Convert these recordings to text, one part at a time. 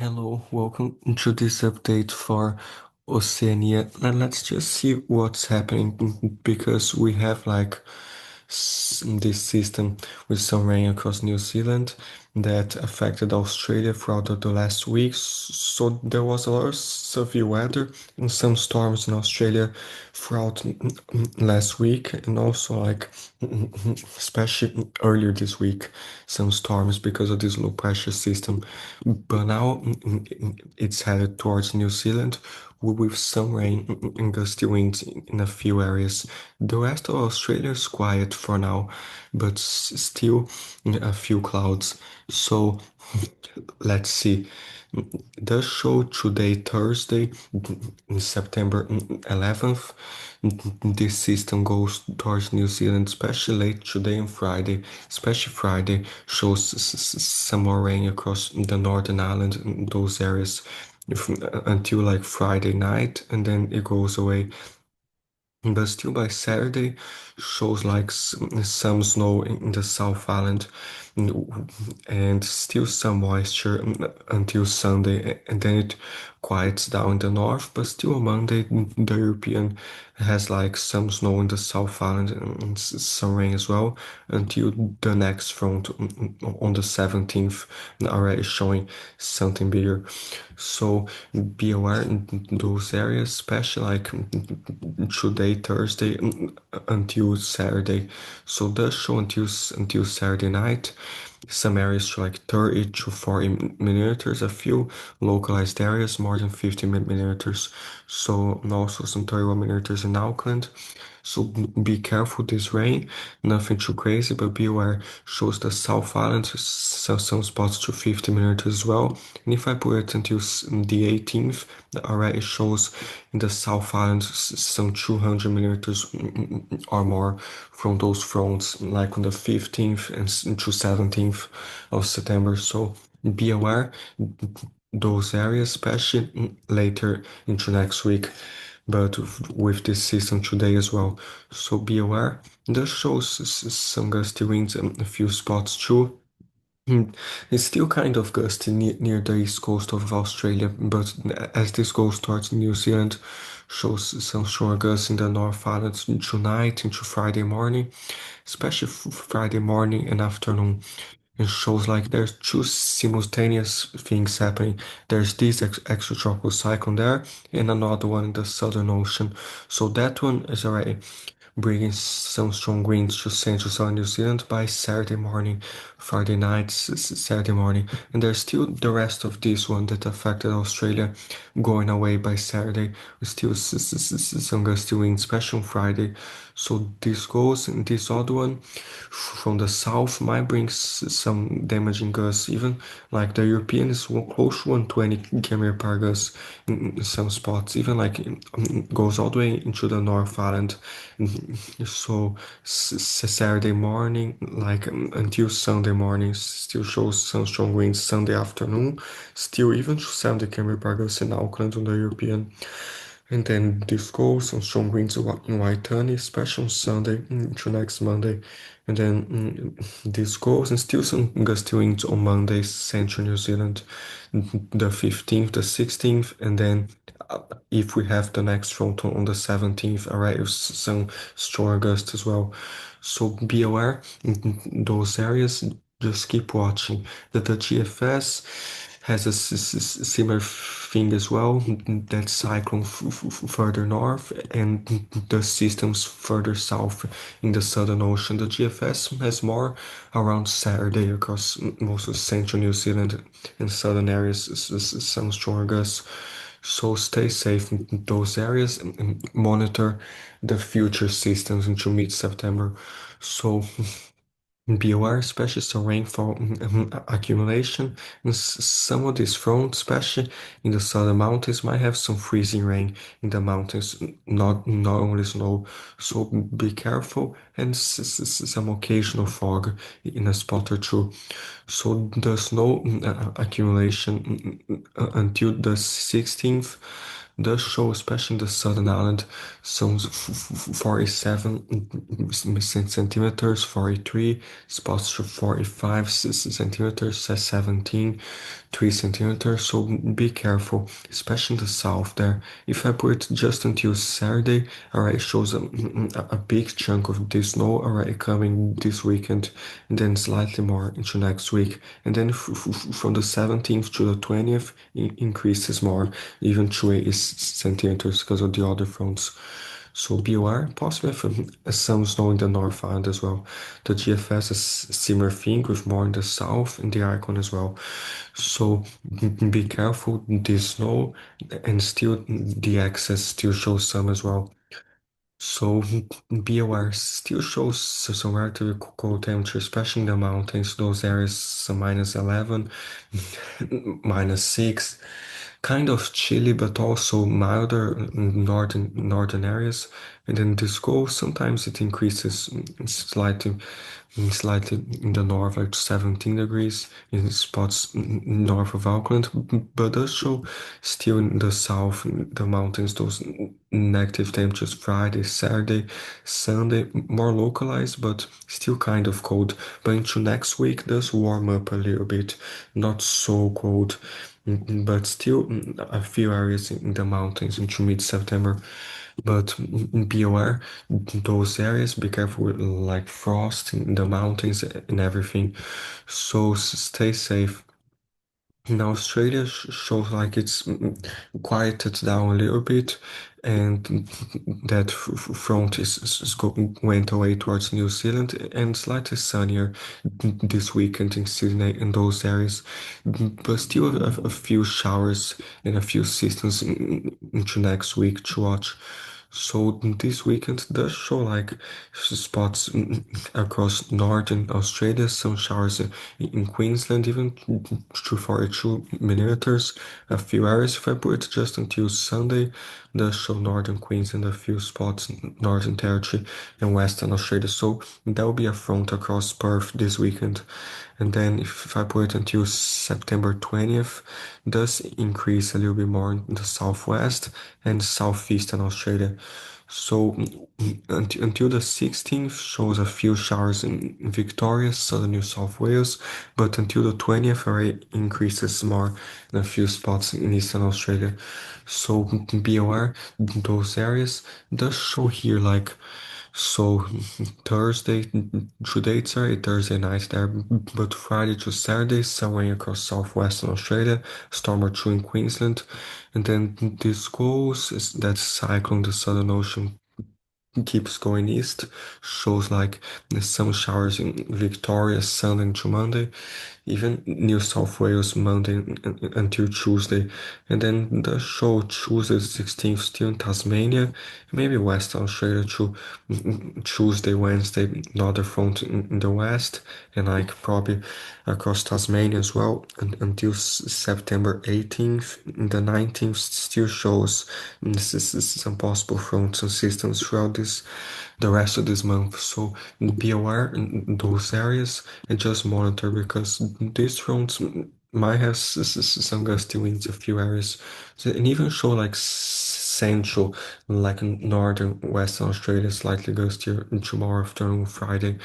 Hello, welcome to this update for Oceania. And let's just see what's happening because we have like this system with some rain across New Zealand that affected Australia throughout the last weeks. So there was a lot of severe weather and some storms in Australia throughout last week, and also like especially earlier this week, some storms because of this low pressure system. But now it's headed towards New Zealand with some rain and gusty winds in a few areas. The rest of Australia is quiet for now, but still a few clouds. So let's see. The show today, Thursday, September 11th. This system goes towards New Zealand, especially late today and Friday. Especially Friday shows some more rain across the Northern Island, those areas, until like Friday night, and then it goes away. But still by Saturday shows like some snow in the South Island, and still some moisture until Sunday, and then it quiets down in the north. But still on Monday the European has like some snow in the South Island and some rain as well until the next front on the 17th already showing something bigger. So be aware in those areas, especially like today, Thursday, until Saturday. So does show until Saturday night. Some areas to like 30 to 40 millimeters, a few localized areas more than 50 millimeters. So and also some 31 millimeters in Auckland. So be careful this rain, nothing too crazy, but be aware. Shows the South Island, some spots to 50 millimeters as well. And if I put it until the 18th, already shows in the South Island some 200 millimeters or more from those fronts, like on the 15th and to 17th of September. So be aware those areas, especially later into next week, but with this system today as well. So be aware. This shows some gusty winds and a few spots too. It's still kind of gusty near the east coast of Australia, but as this goes towards New Zealand, shows some stronger gusts in the North Island tonight into Friday morning, especially Friday morning and afternoon. It shows like there's two simultaneous things happening. There's this extratropical cyclone there and another one in the Southern Ocean. So that one is already bringing some strong winds to central southern New Zealand by Saturday morning, Friday night, Saturday morning. And there's still the rest of this one that affected Australia going away by Saturday. We still some gusty winds, especially on Friday. So this goes, and this other one from the south might bring some damaging gusts, even like the European is close to 120 km per gust in some spots, even like goes all the way into the North Island. So Saturday morning, like until Sunday morning, still shows some strong winds. Sunday afternoon, still even to 70 km per gust in Auckland on the European. And then this goes some strong winds in Waitani, especially on Sunday into next Monday. And then this goes and still some gusty winds on Monday, Central New Zealand, the 15th, the 16th, and then if we have the next front on the 17th, arrives some stronger gusts as well. So be aware in those areas, just keep watching. The GFS has a similar thing as well, that cyclone further north and the systems further south in the Southern Ocean. The GFS has more around Saturday across most of central New Zealand and southern areas, some stronger gusts. So stay safe in those areas and monitor the future systems into mid-September. So be aware, especially some rainfall accumulation. And some of these fronts, especially in the southern mountains, might have some freezing rain in the mountains, not only snow. So be careful, and some occasional fog in a spot or two. So the snow accumulation until the 16th does show, especially in the Southern Island, some 47 centimeters, 43, spots to 45 centimeters, 17, 3 centimeters. So be careful, especially in the south there. If I put just until Saturday, already shows a big chunk of the snow already coming this weekend, and then slightly more into next week. And then from the 17th to the 20th, increases more, even 2 centimeters because of the other fronts. So beware, possibly some snow in the North Island as well. The GFS is similar thing with more in the south and the icon as well. So be careful, this snow and still the excess still shows some as well. So be aware, still shows some relatively cold temperature, especially in the mountains, those areas, some -11, -6, kind of chilly, but also milder in northern areas. And then this goes, sometimes it increases slightly in the north, like 17 degrees in spots north of Auckland, but does show still in the south, the mountains, those negative temperatures Friday, Saturday, Sunday, more localized, but still kind of cold. But into next week does warm up a little bit, not so cold, but still a few areas in the mountains into mid-September. But be aware, those areas, be careful with like frost in the mountains and everything. So stay safe. Now Australia shows like it's quieted down a little bit, and that front went away towards New Zealand, and slightly sunnier this weekend in Sydney and those areas, but still a few showers and a few systems into next week to watch. So this weekend does show like spots across northern Australia, some showers in Queensland, even to 42 millimeters. A few areas, if I put just until Sunday, does show northern Queensland, a few spots in Northern Territory and Western Australia. So that will be a front across Perth this weekend. And then if I put it until September 20th, does increase a little bit more in the southwest and southeastern Australia. So until the 16th shows a few showers in Victoria, southern New South Wales, but until the 20th already increases more in a few spots in eastern Australia. So be aware, those areas does show here like so Thursday, two dates are Thursday night there, but Friday to Saturday, somewhere across southwestern Australia, storm or two in Queensland, and then this goes is that cyclone, the Southern Ocean keeps going east, shows like some showers in Victoria Sunday to Monday, even New South Wales Monday until Tuesday, and then the show Tuesday the 16th still in Tasmania, maybe Western Australia too, Tuesday, Wednesday, another front in the west, and like probably across Tasmania as well, until September 18th. The 19th still shows some possible fronts and systems throughout the rest of this month. So be aware in those areas and just monitor because these fronts might have some gusty winds a few areas, and even show like central, like northern Western Australia, slightly gustier tomorrow afternoon, Friday.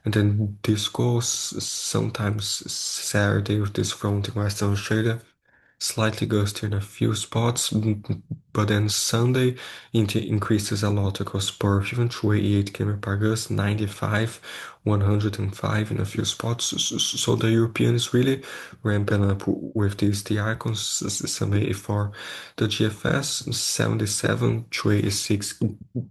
And then this goes sometimes Saturday with this front in Western Australia, slightly gusty in a few spots, but then Sunday it increases a lot across Perth, even to 88 km per gust, 95, 105 in a few spots. So the Europeans really ramping up with these the icons, some 84, the GFS 77 to 86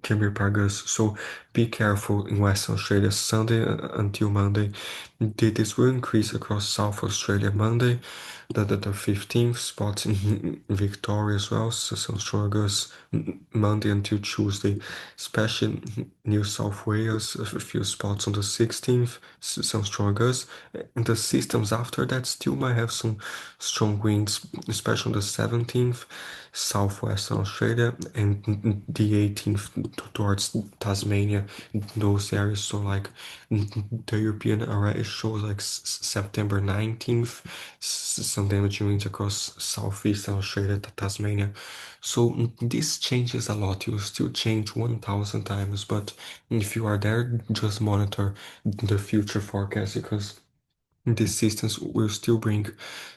km per gust. So be careful in Western Australia Sunday until Monday. This will increase across South Australia Monday, the 15th spots in Victoria as well, so some struggles Monday until Tuesday, especially New South Wales, a few spots on the 16th, some strong gusts. And the systems after that still might have some strong winds, especially on the 17th, southwestern Australia, and the 18th towards Tasmania, those areas. So, like, the European array shows like September 19th, some damaging winds across southeastern Australia to Tasmania. So this changes a lot. You still change 1000 times, but if you are there, just monitor the future forecast because this systems will still bring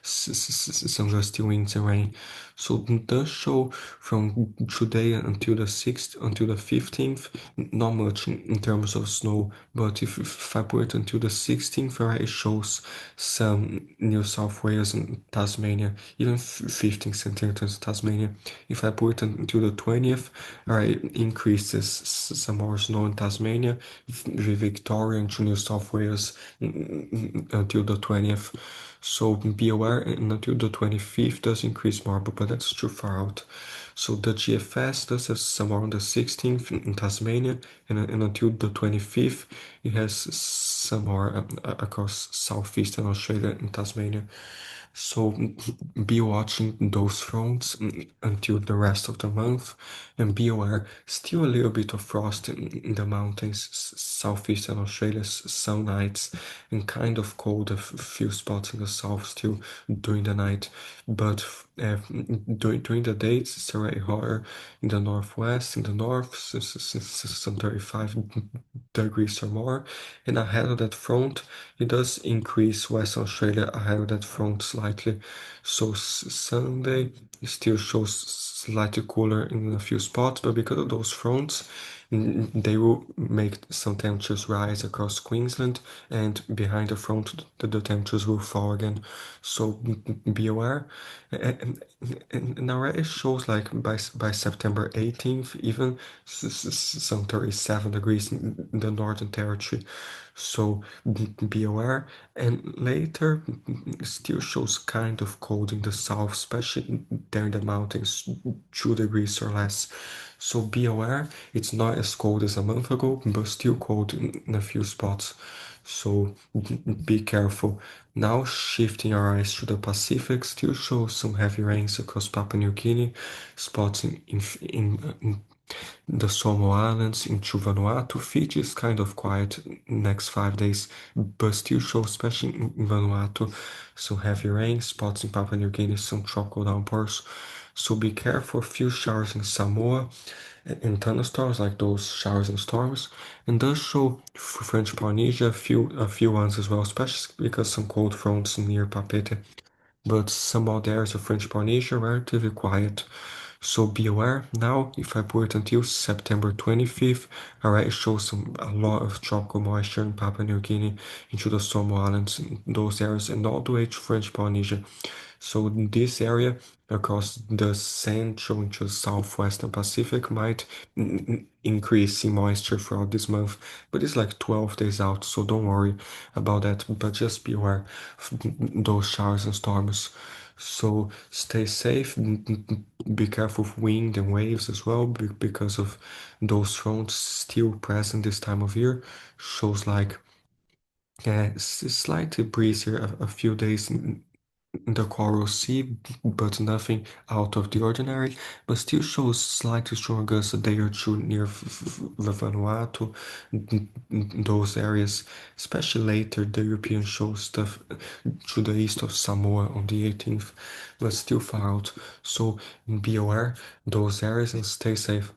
some gusty winds and rain. So the show from today until the 6th, until the 15th, not much in terms of snow, but if I put it until the 16th, right, it shows some New South Wales and Tasmania, even 15 centimeters in Tasmania. If I put it until the 20th, right, it increases some more snow in Tasmania, Victoria and to New South Wales until the 20th. So be aware, and until the 25th does increase more, but that's too far out. So the GFS does have some more on the 16th in Tasmania, and until the 25th, it has some more across southeastern Australia and Tasmania. So be watching those fronts until the rest of the month, and be aware, still a little bit of frost in the mountains, southeastern Australia, some nights, and kind of cold, a few spots in the south still during the night. But during the day, it's already hotter in the northwest, in the north, some 35 degrees or more. And ahead of that front, it does increase Western Australia ahead of that front slightly. So Sunday still shows slightly cooler in a few spots, but because of those fronts, they will make some temperatures rise across Queensland, and behind the front, the temperatures will fall again. So be aware. And already shows like by September 18th, even some 37 degrees in the Northern Territory. So be aware. And later, still shows kind of cold in the south, especially there in the mountains, 2 degrees or less. So be aware, it's not as cold as a month ago, but still cold in a few spots. So be careful. Now shifting our eyes to the Pacific, still shows some heavy rains across Papua New Guinea, spots in the Solomon Islands, into Vanuatu. Fiji is kind of quiet next 5 days, but still shows, especially in Vanuatu, some heavy rain, spots in Papua New Guinea, some tropical downpours. So be careful, few showers in Samoa and thunderstorms like those showers and storms, and does show for French Polynesia a few ones as well, especially because some cold fronts near Papeete. But some out there is of French Polynesia relatively quiet. So be aware now, if I put it until September 25th, already shows a lot of tropical moisture in Papua New Guinea, into the Solomon Islands, those areas, and all the way to French Polynesia. So this area across the central into southwestern Pacific might increase in moisture throughout this month, but it's like 12 days out, so don't worry about that. But just be aware of those showers and storms. So stay safe, be careful of wind and waves as well, because of those fronts still present this time of year. Shows like slightly breezier a few days in the Coral Sea, but nothing out of the ordinary, but still shows slightly stronger a day or two near Vanuatu, those areas, especially later the European shows stuff to the east of Samoa on the 18th, but still far out. So be aware those areas and stay safe.